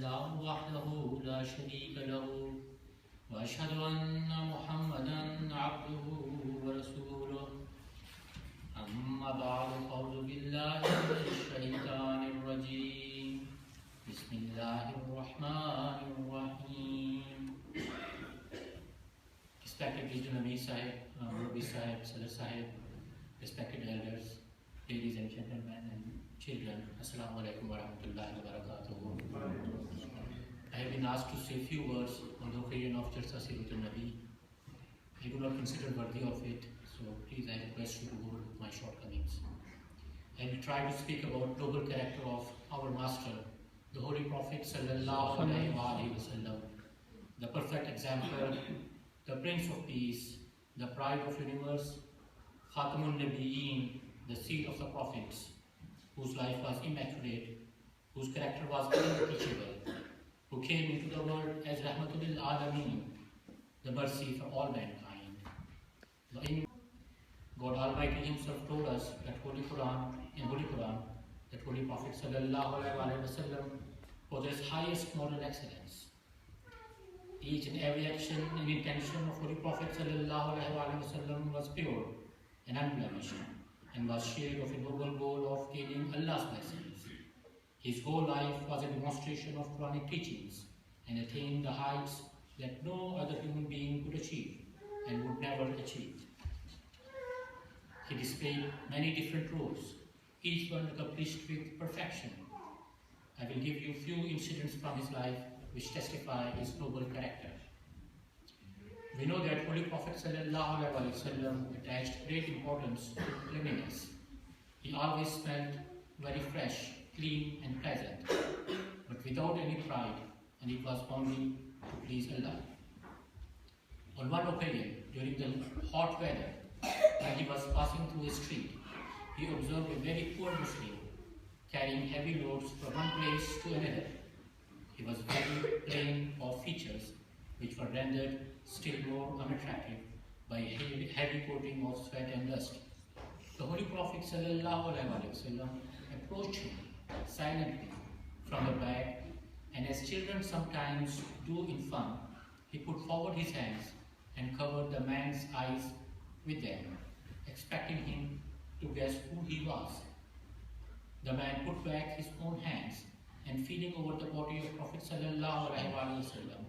الله وحده لا شريك له وأشهد أن محمدا عبده ورسوله أما بعد أعوذ بالله من الشيطان الرجيم بسم الله الرحمن الرحيم. Respected Seeratun Nabi Sahib, Rabbi Sahib, Sadr Sahib, respected elders, ladies and gentlemen and children, Assalamu alaikum wa rahmatullahi wa barakatuh. I have been asked to say a few words on the occasion of Jalsa Seeratun Nabi. I do not consider worthy of it, so please I request you to overlook my shortcomings. I will try to speak about noble character of our master, the Holy Prophet Sallallahu Alaihi Wasallam, the perfect example, the Prince of Peace, the pride of universe, Seeratun Nabi, the seed of the prophets, whose life was immaculate, whose character was unimpeachable, who came into the world as Rahmatul Alameen, the mercy for all mankind. God Almighty Himself told us that Holy Quran, that Holy Prophet Sallallahu Alaihi Wasallam possessed highest moral excellence. Each and every action and intention of Holy Prophet Sallallahu Alaihi Wasallam was pure and unblemished, and was shared of a noble goal of gaining Allah's blessings. His whole life was a demonstration of Quranic teachings and attained the heights that no other human being could achieve and would never achieve. He displayed many different roles, each one accomplished with perfection. I will give you few incidents from his life which testify his noble character. We know that Holy Prophet ﷺ attached great importance to cleanliness. He always smelled very fresh, clean and pleasant, but without any pride, and it was only to please Allah. On one occasion, during the hot weather, when he was passing through a street, he observed a very poor Muslim carrying heavy loads from one place to another. He was very plain of features, which were rendered still more unattractive by a heavy coating of sweat and dust. The Holy Prophet ﷺ approached him silently from the back, and as children sometimes do in fun, he put forward his hands and covered the man's eyes with them, expecting him to guess who he was. The man put back his own hands and, feeling over the body of Prophet ﷺ,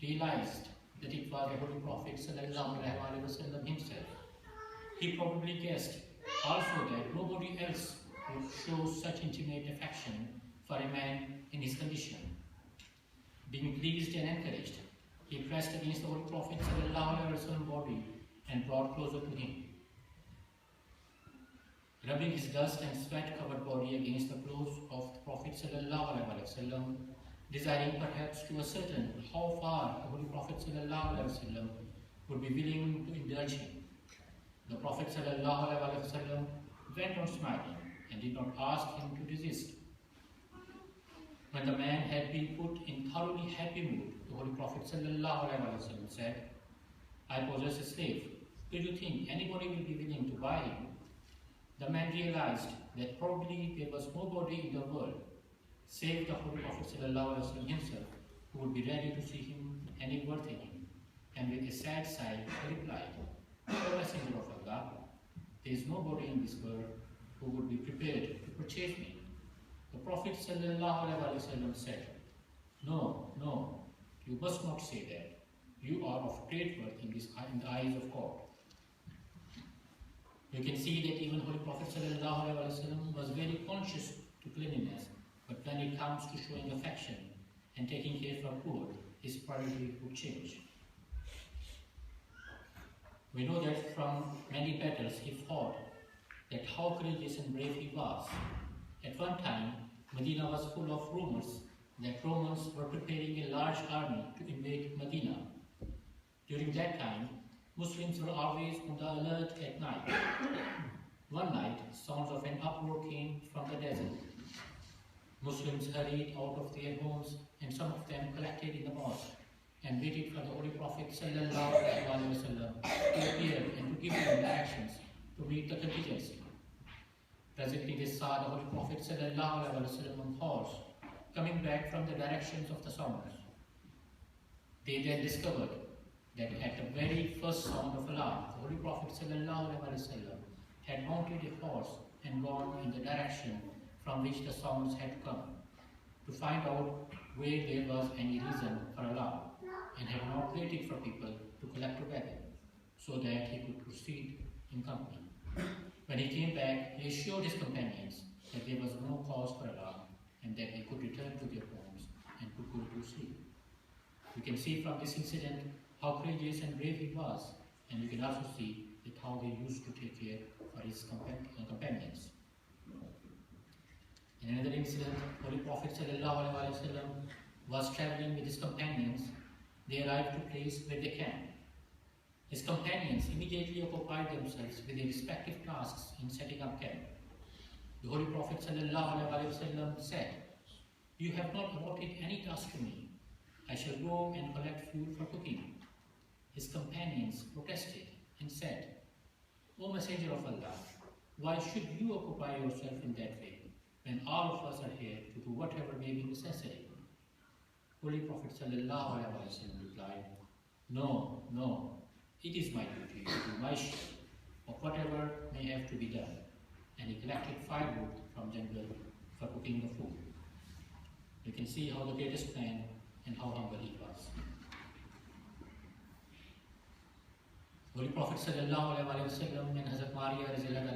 realized that it was the Holy Prophet ﷺ himself. He probably guessed also that nobody else would show such intimate affection for a man in his condition. Being pleased and encouraged, he pressed against the Holy Prophet ﷺ body and brought closer to him. Rubbing his dust and sweat-covered body against the clothes of the Prophet ﷺ, desiring perhaps to ascertain how far the Holy Prophet ﷺ would be willing to indulge him, the Prophet ﷺ went on smiling and did not ask him to desist. When the man had been put in thoroughly happy mood, the Holy Prophet ﷺ said, "I possess a slave. Do you think anybody will be willing to buy him?" The man realized that probably there was nobody in the world, save the Holy Prophet ﷺ himself, who would be ready to see him and worthy him. And with a sad sigh, he replied, "O Messenger of Allah, there is nobody in this world who would be prepared to purchase me." The Prophet ﷺ said, No, you must not say that. You are of great worth in the eyes of God." You can see that even Holy Prophet ﷺ was very conscious to cleanliness, but when it comes to showing affection and taking care for poor, his priority would change. We know that from many battles he fought, that how courageous and brave he was. At one time, Medina was full of rumors that Romans were preparing a large army to invade Medina. During that time, Muslims were always on the alert at night. One night, sounds of an uproar came from the desert. Muslims hurried out of their homes, and some of them collected in the mosque and waited for the Holy Prophet ﷺ to appear and to give them directions to meet the contingency. Presently they saw the Holy Prophet ﷺ on horse, coming back from the directions of the sounds. They then discovered that at the very first sound of alarm, the Holy Prophet ﷺ had mounted a horse and gone in the direction from which the sounds had come, to find out where there was any reason for alarm, and had not waited for people to collect together, so that he could proceed in company. When he came back, he assured his companions that there was no cause for alarm, and that they could return to their homes and could go to sleep. We can see from this incident how courageous and brave he was, and we can also see that how he used to take care for his companions. In another incident, Holy Prophet ﷺ was traveling with his companions. They arrived to a place where they camped. His companions immediately occupied themselves with their respective tasks in setting up camp. The Holy Prophet ﷺ said, "You have not allotted any task to me. I shall go and collect fuel for cooking." His companions protested and said, "O Messenger of Allah, why should you occupy yourself in that way, when all of us are here to do whatever may be necessary?" Holy Prophet ﷺ replied, "No, no, it is my duty to do my share of whatever may have to be done." And he collected firewood from jungle for cooking the food. You can see how the greatest man and how humble he was. Holy Prophet ﷺ and Hazrat Maria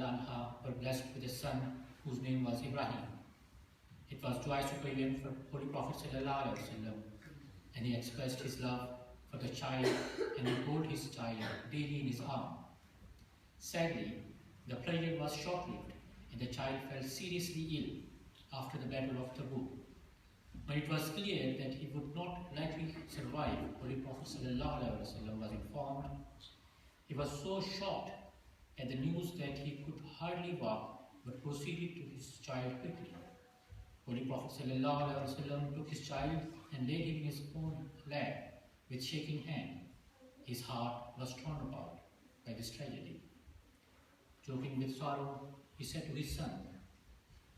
Anha were blessed with a son whose name was Ibrahim. It was joyous occasion for Holy Prophet ﷺ, and he expressed his love for the child and he held his child daily in his arm. Sadly, the pleasure was short-lived and the child fell seriously ill after the Battle of Tabuk. When it was clear that he would not likely survive, Holy Prophet ﷺ was informed. He was so shocked at the news that he could hardly walk, but proceeded to his child quickly. Holy Prophet ﷺ took his child and laid him in his own lap with shaking hand. His heart was torn apart by this tragedy. Joking with sorrow, he said to his son,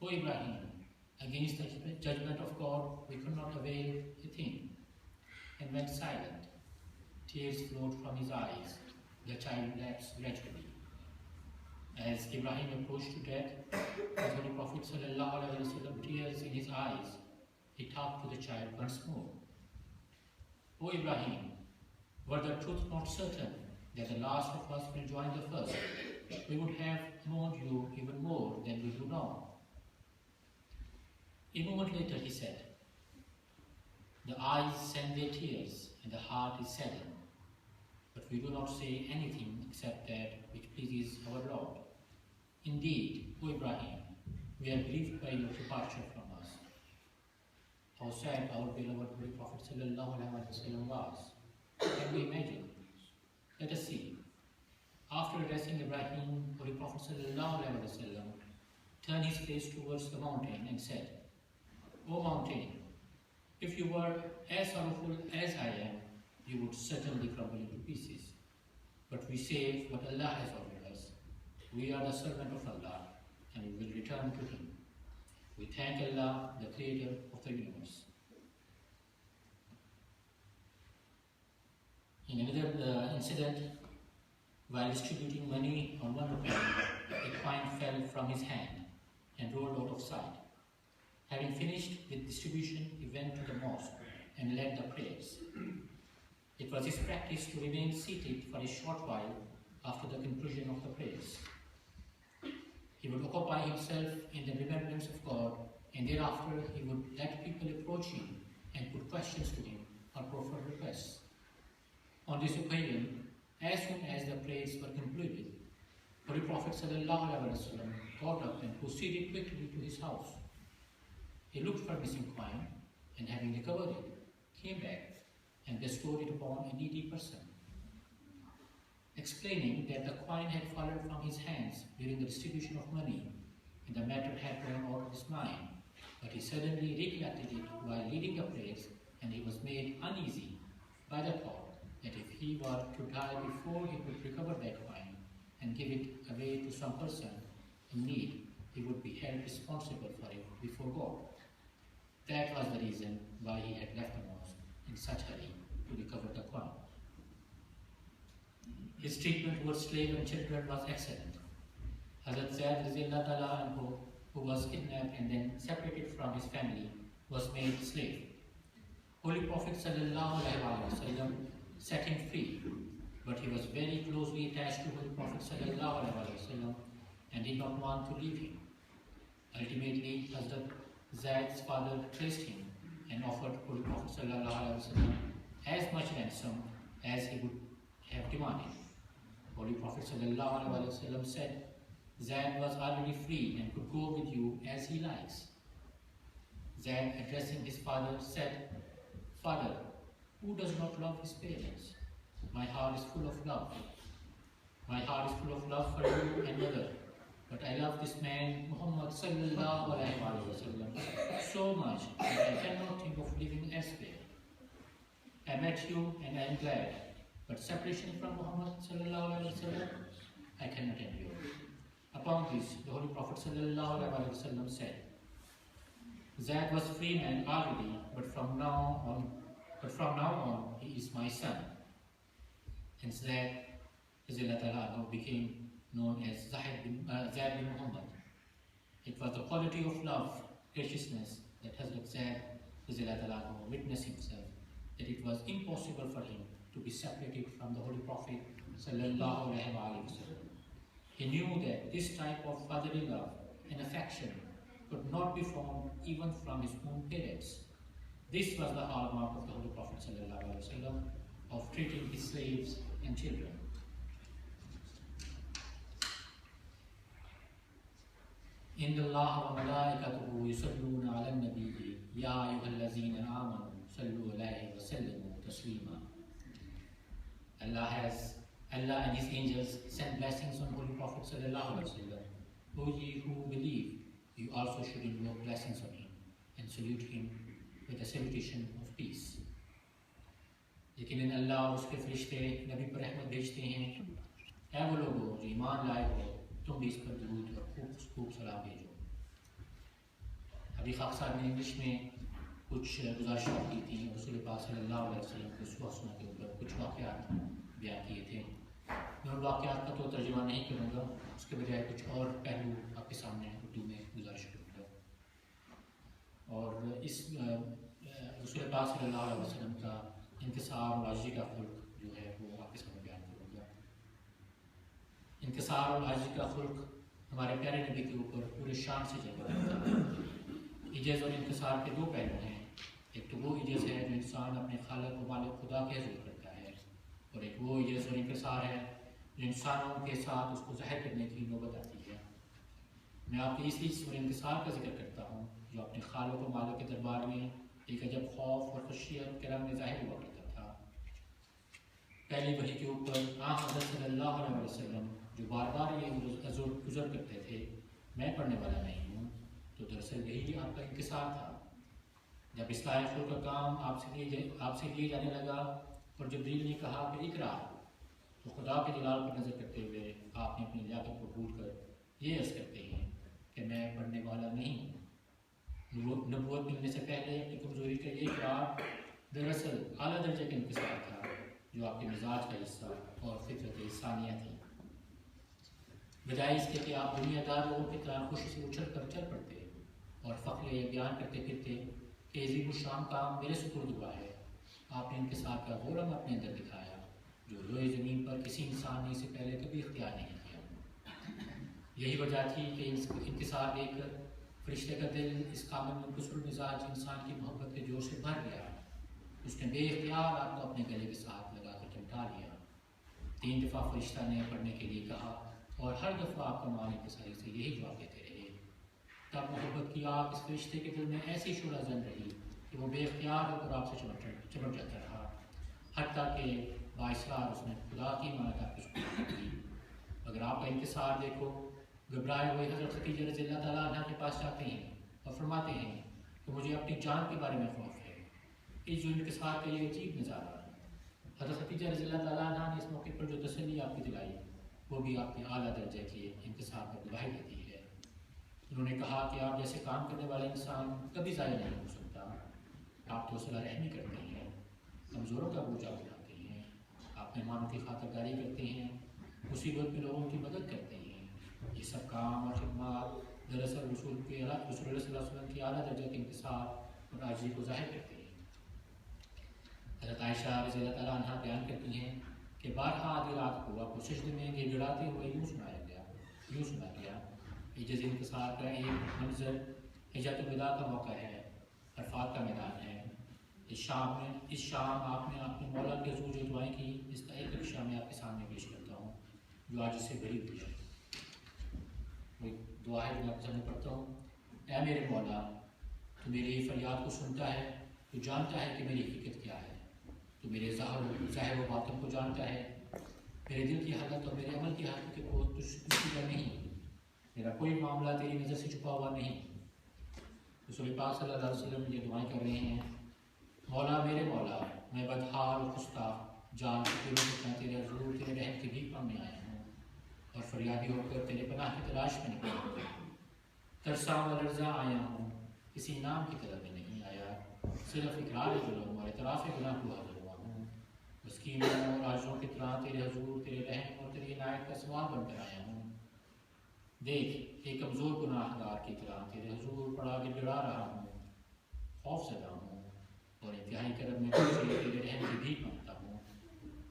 "O Ibrahim, against the judgment of God, we could not avail a thing," and went silent. Tears flowed from his eyes. The child lapsed gradually. As Ibrahim approached to death, with Holy Prophet ﷺ tears in his eyes, he talked to the child once more. "O Ibrahim, were the truth not certain that the last of us will join the first, we would have known you even more than we do now." A moment later he said, "The eyes send their tears and the heart is saddened, but we do not say anything except that which pleases our Lord. Indeed, O Ibrahim, we are grieved by your departure from us." How sad our beloved Holy Prophet ﷺ was. Can we imagine? Let us see. After addressing Ibrahim, Holy Prophet ﷺ turned his face towards the mountain and said, "O mountain, if you were as sorrowful as I am, you would certainly crumble into pieces. But we say what Allah has ordered us. We are the servant of Allah, and we will return to Him. We thank Allah, the Creator of the universe." In another incident, while distributing money on one occasion, a coin fell from his hand and rolled out of sight. Having finished with distribution, he went to the mosque and led the prayers. It was his practice to remain seated for a short while after the conclusion of the prayers. He would occupy himself in the remembrance of God, and thereafter he would let people approach him and put questions to him or proffer requests. On this occasion, as soon as the prayers were concluded, Holy Prophet ﷺ got up and proceeded quickly to his house. He looked for missing coin, and having recovered it, came back and bestowed it upon a needy person, explaining that the coin had fallen from his hands during the distribution of money, and the matter had gone out of his mind, but he suddenly recollected it while leading the prayers, and he was made uneasy by the thought that if he were to die before he could recover that coin and give it away to some person in need, he would be held responsible for it before God. That was the reason why he had left the mosque in such a hurry to recover the coin. His treatment towards slaves and children was excellent. Hazrat Zaid Rizallahu Ta'ala anhu, who was kidnapped and then separated from his family, was made slave. Holy Prophet Sallallahu Alaihi Wasallam set him free, but he was very closely attached to Holy Prophet Sallallahu Alaihi Wasallam and did not want to leave him. Ultimately, Hazrat Zaid's father traced him and offered Holy Prophet Sallallahu Alaihi Wasallam as much ransom as he would have demanded. Holy Prophet Sallallahu Alaihi Wasallam said, Zaid was already free and could go with you as he likes. Zaid, addressing his father, said, Father, who does not love his parents? My heart is full of love. My heart is full of love for you and mother. But I love this man, Muhammad Sallallahu Alaihi Wasallam, so much that I cannot think of living elsewhere. I met you and I am glad, but separation from Muhammad Sallallahu Alaihi Wasallam, I cannot endure. Upon this, the Holy Prophet Sallallahu Alaihi Wasallam said, Zaid was free man already, but from now on, he is my son. And Zaid became known as Zaid bin Muhammad. It was the quality of love, graciousness that Hazrat Zaid witnessed himself, that it was impossible for him to be separated from the Holy Prophet Sallallahu Alaihi Wasallam. He knew that this type of fatherly love and affection could not be found even from his own parents. This was the hallmark of the Holy Prophet ﷺ of treating his slaves and children. Inna Allaha wa malaikatahu yusalluna ala an-nabiyyi ya ayyuhallazina amanu sallu alayhi wa sallimu taslima. Allah and His angels send blessings on Holy Prophet Sallallahu Alaihi Wasallam. O ye who believe, you also should invoke blessings on him and salute him with a salutation of peace. लेकिन अल्लाह और उसके फरिश्ते नबी पर रहमत भेजते हैं। ऐ वो लोगों जो ईमान लाए हो, तुम भी इस पर दुरूद और खूब सलाम भेजो। अभी खाक साहब ने इंग्लिश में कुछ गुजारिशात की थी, रसूल पाक सल्लल्लाहु अलैहि वसल्लम के सुहासना के ऊपर कुछ वाक़यात बयान किए थे। मैं उन वाक़यात का तो तर्जुमा नहीं करूँगा, उसके बजाय कुछ और पहलू आपके सामने उर्दू में गुजारिश करूँगा। और इस रसूल पाक सल्लल्लाहु अलैहि वसल्लम का इंकिसार और आजिज़ी का खुल्क जो है वो आपके सामने बयान करूँगा। इंकिसार और आजिज़ी का खुल्क हमारे प्यारे नबी के ऊपर पूरे शान से जलवा करता है। इजज़ और इंकिसार के दो पहलू हैं। एक तो वो इजज़ है जो इंसान अपने खालिक व मालिक खुदा के हुज़ूर करता है, और एक वो इजज़ और इंकिसार है जो इंसानों के साथ उसको ज़ाहिर करने की नौबत आती है। मैं आपके इस इजज़ और इंकिसार का जिक्र करता हूँ जो अपने खालिक व मालिक के दरबार में एक अजब खौफ और खुशी के रंग में ज़ाहिर हुआ करता था। पहली वही के ऊपर हज़रत सल्लल्लाहु अलैहि वसल्लम जो बार बार ये गुज़र करते थे, मैं पढ़ने वाला नहीं हूँ, तो दरअसल यही आपका इंकिसार था। जब इस्लाह खुल्क का काम आपसे लिए जाने लगा और जबरील ने कहा कि इकरा, तो खुदा के जलाल पर नज़र करते हुए आपने अपनी लियाकत को भूल कर ये अर्ज़ करते हैं कि मैं पढ़ने वाला नहीं हूँ। नबूवत मिलने से पहले अपनी कमज़ोरी का ये इकरार दरअसल आला दर्जे का इंकिसार था जो आपके मिजाज का हिस्सा और फितरत इंसानिया थी। बजाय इसके कि आप दुनियादार लोगों की तरह खुशी से उछल कर चल पड़ते और फ़ख्र ये बयान करते फिरते कि अज़ीम शाम काम मेरे सुपुर्द हुआ है, आपने इंकिसार का वो रंग अपने अंदर दिखाया जो रोए ज़मीन पर किसी इंसान ने इससे पहले कभी इख्तियार नहीं किया। यही वजह थी कि इंकिसार देखकर फरिश्ते का दिल इस कामिल मुनकसुर मिजाज इंसान की मोहब्बत के जोर से भर गया। उसने बेइख्तियार आपको अपने गले के साथ लगा कर चिमटा लिया। 3 दफ़ा फरिश्ता ने पढ़ने के लिए कहा और हर दफ़ा आपका मान इंकिसारी से यही जवाब देते रहे। तब मोहब्बत की आग इस फरिश्ते के दिल में ऐसी शोला जन रही कि वो बेइख्तियार होकर आपसे चिमट जाता रहा, हत्ता कि बाइसरार उसने खुदा की मानत आपको दी। अगर आपका इंकिसार देखो, घबराए हुए हज़रत खदीजा रज़ियल्लाहु ताला अन्हा के पास जाते हैं और फरमाते हैं कि मुझे अपनी जान के बारे में खौफ है। इस जो इंकिसार का ये अजीब नज़ारा है। हज़रत खदीजा रज़ियल्लाहु ताला अन्हा ने इस मौके पर जो तसल्ली आपकी दिलाई वो भी आपके आला दर्जे के इंकिसार पर गवाही देती है। उन्होंने कहा कि आप जैसे काम करने वाला इंसान कभी ज़ाया नहीं हो सकता, آپ تو صلہ رحمی کرتے ہیں، کمزوروں کا بوجھا اٹھاتے ہیں، آپ مہمانوں کی خاطرداری کرتے ہیں، مصیبت میں لوگوں کی مدد کرتے ہیں. یہ سب کام اور خدمات دراصل رسول اللہ صلی اللہ علیہ وسلم کی اعلیٰ درجہ کے انکسار اور عاجزی کو ظاہر کرتے ہیں. حضرت عائشہ رضی اللہ تعالیٰ عنہ بیان کرتی ہیں کہ بارہا آدھی رات کو آپ کو سجدے میں گڑ گڑاتے ہوئے یوں سنا گیا. عجز انکسار کا ایک منظر حجۃ الوداع کا موقع ہے، عرفات کا میدان ہے. اس شام آپ نے اپنے مولا کے حضور جو دعائیں کی، اس کا ایک نقشہ میں آپ کے سامنے پیش کرتا ہوں جو آج اس سے بھری ہوئی ہے. وہ دعا ہے جو آپ کے سامنے پڑھتا ہوں. اے میرے مولا، تو میری فریاد کو سنتا ہے، تو جانتا ہے کہ میری حقیقت کیا ہے، تو میرے ظاہر و باطن کو جانتا ہے، میرے دل کی حالت اور میرے عمل کی حالت کو تجھ پر نہیں. میرا کوئی معاملہ تیری نظر سے چھپا ہوا نہیں. رسول پاک صلی اللہ علیہ وسلم یہ دعائیں کر رہے ہیں. مولا میرے مولا، میں بدحال و خستہ جان کے تیرے حضور تیرے رحم کی بھیک مانگنے آیا ہوں اور فریادی ہو کر تیرے پناہ کی تلاش میں نکلا ہوں. ترساں و لرزاں آیا ہوں، کسی انعام کی طلب میں نہیں آیا، صرف اقرار جرم اور اعتراف گناہ کو حاضر ہوا ہوں. مسکینوں اور عاجزوں کی طرح تیرے حضور تیرے رحم اور تیری عنایت کا سوال بن کر آیا ہوں. دیکھ ایک کمزور گناہ گار کی طرح تیرے حضور پڑا گڑ گڑا رہا ہوں، خوف زدہ ہوں اور انتہائی کرم میں تیرے رحم کی بھیک مانگتا ہوں.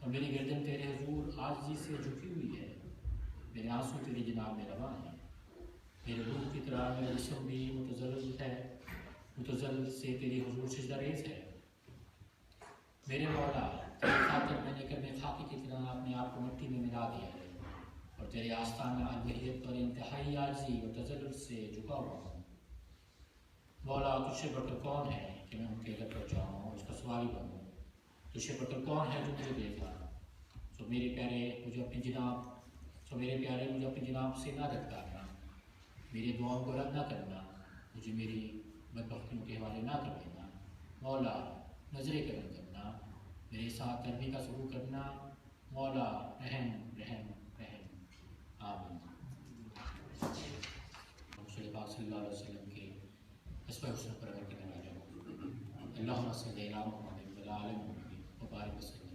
اور میری گردن تیرے حضور عاجزی سے جھکی ہوئی ہے، میرے آنسو تیری جناب میں رواں ہیں. میرے روح کی طرح میرا جسم بھی متزلزل ہے، متزلزل سے تیری حضور سجدہ ریز ہے. میرے مولا، تیری خاطر میں نے کبھی خاکی کی طرح اپنے آپ کو مٹی میں ملا دیا ہے اور تیرے آستانہ الوحیت اور انتہائی عاجزی اور تزلزل سے جھکا ہوا ہوں. مولا، تجھ سے بڑھ کر کون ہے کہ میں ان کے گھر پر جاؤں اور اس کا سواری بنوں؟ تجھ سے بڑھ کر کون ہے جو مجھے دیکھا؟ سو میرے پیارے مجھے اپنی جناب سے نہ دھتکارنا، میری دعاؤں کو رد نہ کرنا، مجھے میری بدبختیوں کے حوالے نہ کر دینا. مولا، نظر کرم کرنا، میرے ساتھ نرمی کا سلوک کرنا. مولا، رحم رحم رحم. آمین. رسول پاک صلی اللہ علیہ وسلم کے اسماء الحسنی پر عمل کرنے والے ہوں. اللہم صلی علی محمد و علی آل محمد و بارک وسلم.